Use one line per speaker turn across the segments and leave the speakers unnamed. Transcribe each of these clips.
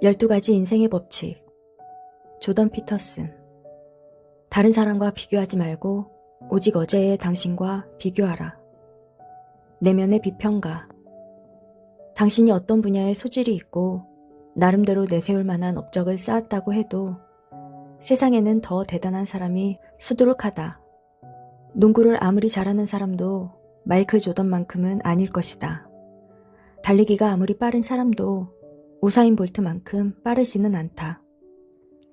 12가지 인생의 법칙. 조던 피터슨. 다른 사람과 비교하지 말고 오직 어제의 당신과 비교하라. 내면의 비평가. 당신이 어떤 분야에 소질이 있고 나름대로 내세울 만한 업적을 쌓았다고 해도 세상에는 더 대단한 사람이 수두룩하다. 농구를 아무리 잘하는 사람도 마이클 조던만큼은 아닐 것이다. 달리기가 아무리 빠른 사람도 우사인 볼트만큼 빠르지는 않다.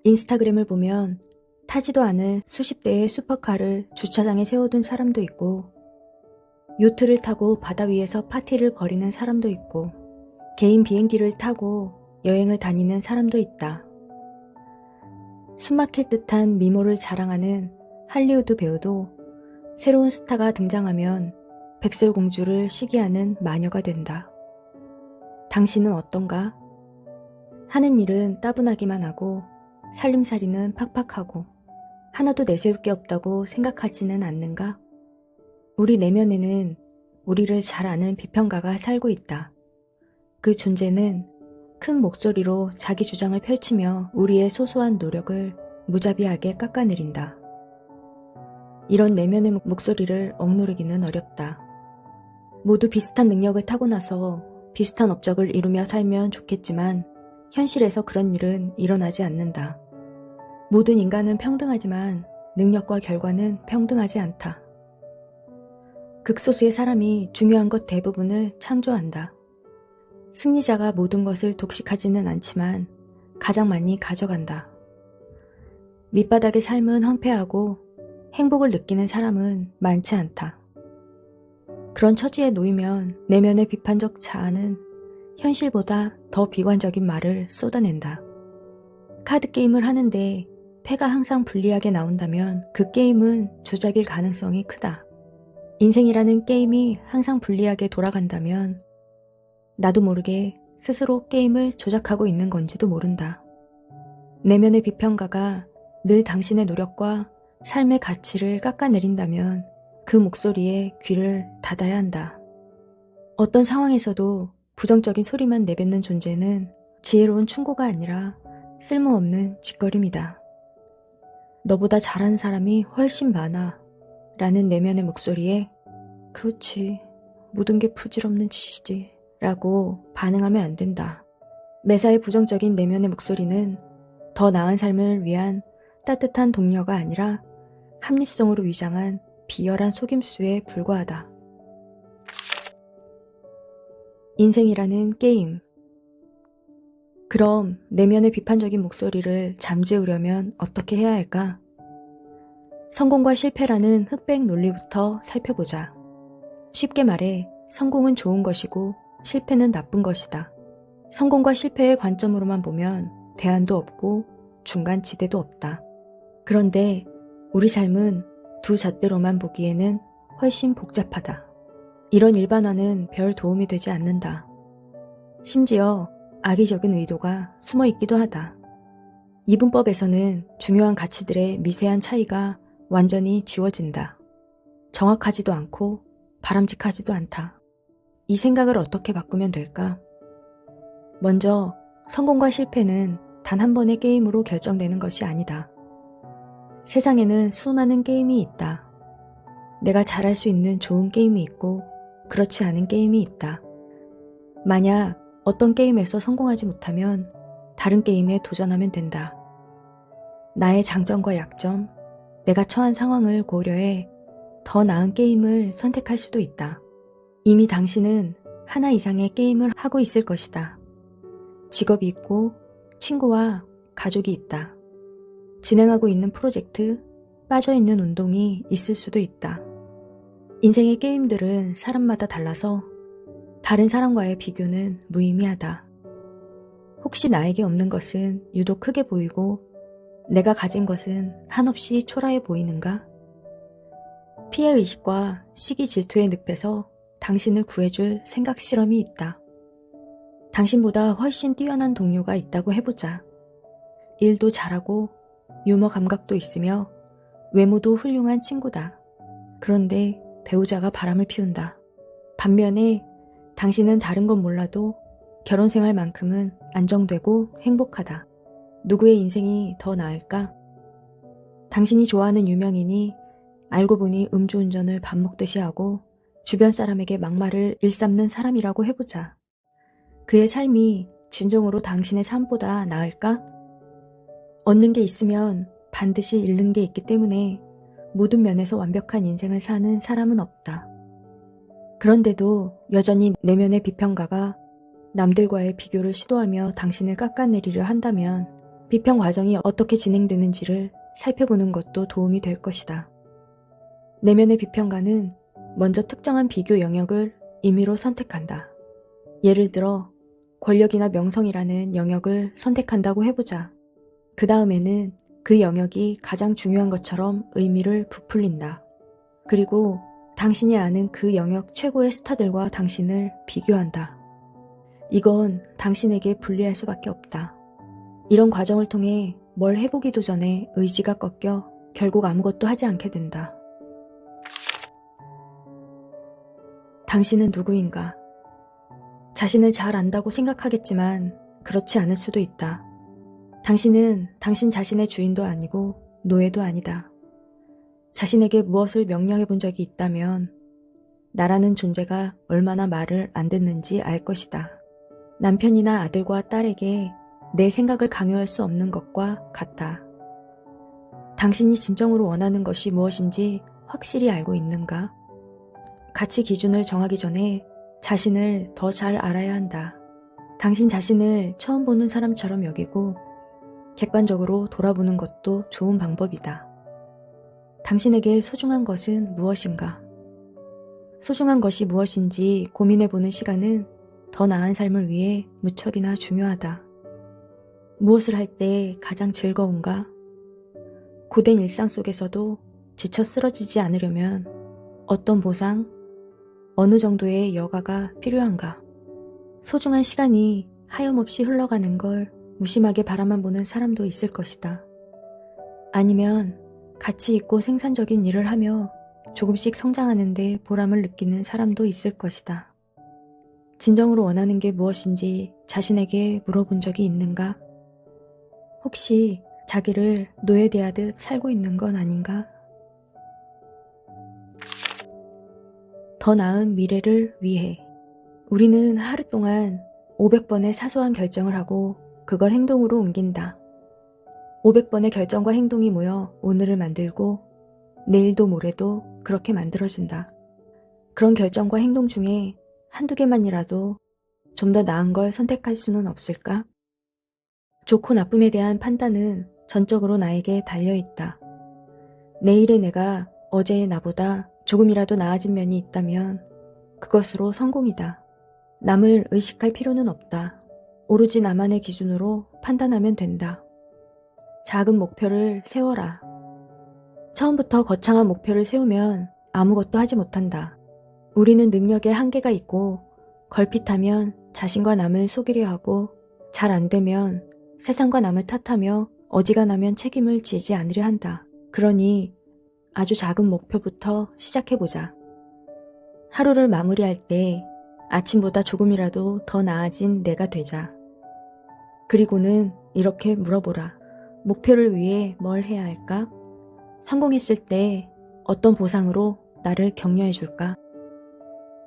인스타그램을 보면 타지도 않을 수십 대의 슈퍼카를 주차장에 세워둔 사람도 있고, 요트를 타고 바다 위에서 파티를 벌이는 사람도 있고, 개인 비행기를 타고 여행을 다니는 사람도 있다. 숨막힐 듯한 미모를 자랑하는 할리우드 배우도 새로운 스타가 등장하면 백설공주를 시기하는 마녀가 된다. 당신은 어떤가? 하는 일은 따분하기만 하고 살림살이는 팍팍하고 하나도 내세울 게 없다고 생각하지는 않는가? 우리 내면에는 우리를 잘 아는 비평가가 살고 있다. 그 존재는 큰 목소리로 자기 주장을 펼치며 우리의 소소한 노력을 무자비하게 깎아내린다. 이런 내면의 목소리를 억누르기는 어렵다. 모두 비슷한 능력을 타고나서 비슷한 업적을 이루며 살면 좋겠지만 현실에서 그런 일은 일어나지 않는다. 모든 인간은 평등하지만 능력과 결과는 평등하지 않다. 극소수의 사람이 중요한 것 대부분을 창조한다. 승리자가 모든 것을 독식하지는 않지만 가장 많이 가져간다. 밑바닥의 삶은 황폐하고 행복을 느끼는 사람은 많지 않다. 그런 처지에 놓이면 내면의 비판적 자아는 현실보다 더 비관적인 말을 쏟아낸다. 카드게임을 하는데 패가 항상 불리하게 나온다면 그 게임은 조작일 가능성이 크다. 인생이라는 게임이 항상 불리하게 돌아간다면 나도 모르게 스스로 게임을 조작하고 있는 건지도 모른다. 내면의 비평가가 늘 당신의 노력과 삶의 가치를 깎아내린다면 그 목소리에 귀를 닫아야 한다. 어떤 상황에서도 부정적인 소리만 내뱉는 존재는 지혜로운 충고가 아니라 쓸모없는 짓거림이다. 너보다 잘하는 사람이 훨씬 많아 라는 내면의 목소리에 그렇지, 모든 게 부질없는 짓이지 라고 반응하면 안 된다. 매사에 부정적인 내면의 목소리는 더 나은 삶을 위한 따뜻한 동료가 아니라 합리성으로 위장한 비열한 속임수에 불과하다. 인생이라는 게임. 그럼 내면의 비판적인 목소리를 잠재우려면 어떻게 해야 할까? 성공과 실패라는 흑백 논리부터 살펴보자. 쉽게 말해 성공은 좋은 것이고 실패는 나쁜 것이다. 성공과 실패의 관점으로만 보면 대안도 없고 중간지대도 없다. 그런데 우리 삶은 두 잣대로만 보기에는 훨씬 복잡하다. 이런 일반화는 별 도움이 되지 않는다. 심지어 악의적인 의도가 숨어 있기도 하다. 이분법에서는 중요한 가치들의 미세한 차이가 완전히 지워진다. 정확하지도 않고 바람직하지도 않다. 이 생각을 어떻게 바꾸면 될까? 먼저 성공과 실패는 단 한 번의 게임으로 결정되는 것이 아니다. 세상에는 수많은 게임이 있다. 내가 잘할 수 있는 좋은 게임이 있고 그렇지 않은 게임이 있다. 만약 어떤 게임에서 성공하지 못하면 다른 게임에 도전하면 된다. 나의 장점과 약점, 내가 처한 상황을 고려해 더 나은 게임을 선택할 수도 있다. 이미 당신은 하나 이상의 게임을 하고 있을 것이다. 직업이 있고 친구와 가족이 있다. 진행하고 있는 프로젝트, 빠져있는 운동이 있을 수도 있다. 인생의 게임들은 사람마다 달라서 다른 사람과의 비교는 무의미하다. 혹시 나에게 없는 것은 유독 크게 보이고 내가 가진 것은 한없이 초라해 보이는가? 피해의식과 시기 질투의 늪에서 당신을 구해줄 생각 실험이 있다. 당신보다 훨씬 뛰어난 동료가 있다고 해보자. 일도 잘하고 유머 감각도 있으며 외모도 훌륭한 친구다. 그런데 배우자가 바람을 피운다. 반면에 당신은 다른 건 몰라도 결혼 생활만큼은 안정되고 행복하다. 누구의 인생이 더 나을까? 당신이 좋아하는 유명인이 알고 보니 음주운전을 밥 먹듯이 하고 주변 사람에게 막말을 일삼는 사람이라고 해보자. 그의 삶이 진정으로 당신의 삶보다 나을까? 얻는 게 있으면 반드시 잃는 게 있기 때문에 모든 면에서 완벽한 인생을 사는 사람은 없다. 그런데도 여전히 내면의 비평가가 남들과의 비교를 시도하며 당신을 깎아내리려 한다면 비평 과정이 어떻게 진행되는지를 살펴보는 것도 도움이 될 것이다. 내면의 비평가는 먼저 특정한 비교 영역을 임의로 선택한다. 예를 들어 권력이나 명성이라는 영역을 선택한다고 해보자. 그 다음에는 그 영역이 가장 중요한 것처럼 의미를 부풀린다. 그리고 당신이 아는 그 영역 최고의 스타들과 당신을 비교한다. 이건 당신에게 불리할 수밖에 없다. 이런 과정을 통해 뭘 해보기도 전에 의지가 꺾여 결국 아무것도 하지 않게 된다. 당신은 누구인가? 자신을 잘 안다고 생각하겠지만 그렇지 않을 수도 있다. 당신은 당신 자신의 주인도 아니고 노예도 아니다. 자신에게 무엇을 명령해 본 적이 있다면 나라는 존재가 얼마나 말을 안 듣는지 알 것이다. 남편이나 아들과 딸에게 내 생각을 강요할 수 없는 것과 같다. 당신이 진정으로 원하는 것이 무엇인지 확실히 알고 있는가? 가치 기준을 정하기 전에 자신을 더 잘 알아야 한다. 당신 자신을 처음 보는 사람처럼 여기고 객관적으로 돌아보는 것도 좋은 방법이다. 당신에게 소중한 것은 무엇인가? 소중한 것이 무엇인지 고민해보는 시간은 더 나은 삶을 위해 무척이나 중요하다. 무엇을 할 때 가장 즐거운가? 고된 일상 속에서도 지쳐 쓰러지지 않으려면 어떤 보상, 어느 정도의 여가가 필요한가? 소중한 시간이 하염없이 흘러가는 걸 무심하게 바라만 보는 사람도 있을 것이다. 아니면 가치 있고 생산적인 일을 하며 조금씩 성장하는데 보람을 느끼는 사람도 있을 것이다. 진정으로 원하는 게 무엇인지 자신에게 물어본 적이 있는가? 혹시 자기를 노예대하듯 살고 있는 건 아닌가? 더 나은 미래를 위해 우리는 하루 동안 500번의 사소한 결정을 하고 그걸 행동으로 옮긴다. 500번의 결정과 행동이 모여 오늘을 만들고 내일도 모레도 그렇게 만들어진다. 그런 결정과 행동 중에 한두 개만이라도 좀 더 나은 걸 선택할 수는 없을까? 좋고 나쁨에 대한 판단은 전적으로 나에게 달려있다. 내일의 내가 어제의 나보다 조금이라도 나아진 면이 있다면 그것으로 성공이다. 남을 의식할 필요는 없다. 오로지 나만의 기준으로 판단하면 된다. 작은 목표를 세워라. 처음부터 거창한 목표를 세우면 아무것도 하지 못한다. 우리는 능력에 한계가 있고 걸핏하면 자신과 남을 속이려 하고 잘 안 되면 세상과 남을 탓하며 어지간하면 책임을 지지 않으려 한다. 그러니 아주 작은 목표부터 시작해보자. 하루를 마무리할 때 아침보다 조금이라도 더 나아진 내가 되자. 그리고는 이렇게 물어보라. 목표를 위해 뭘 해야 할까? 성공했을 때 어떤 보상으로 나를 격려해줄까?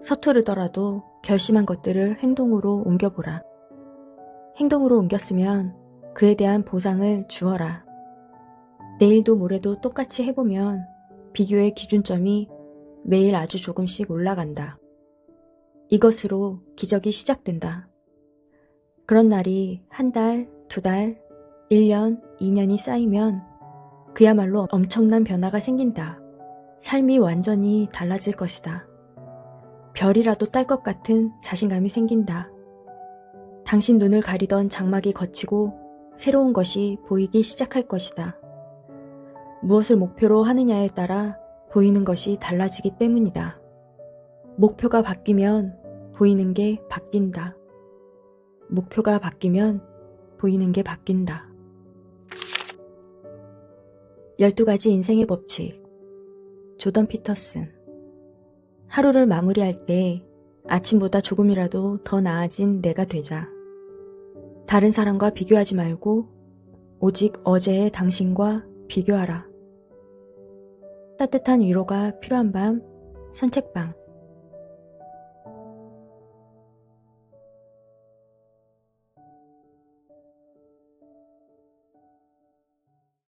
서투르더라도 결심한 것들을 행동으로 옮겨보라. 행동으로 옮겼으면 그에 대한 보상을 주어라. 내일도 모레도 똑같이 해보면 비교의 기준점이 매일 아주 조금씩 올라간다. 이것으로 기적이 시작된다. 그런 날이 한 달, 두 달, 1년, 2년이 쌓이면 그야말로 엄청난 변화가 생긴다. 삶이 완전히 달라질 것이다. 별이라도 딸 것 같은 자신감이 생긴다. 당신 눈을 가리던 장막이 걷히고 새로운 것이 보이기 시작할 것이다. 무엇을 목표로 하느냐에 따라 보이는 것이 달라지기 때문이다. 목표가 바뀌면 보이는 게 바뀐다. 목표가 바뀌면 보이는 게 바뀐다. 12가지 인생의 법칙. 조던 피터슨. 하루를 마무리할 때 아침보다 조금이라도 더 나아진 내가 되자. 다른 사람과 비교하지 말고 오직 어제의 당신과 비교하라. 따뜻한 위로가 필요한 밤 산책방.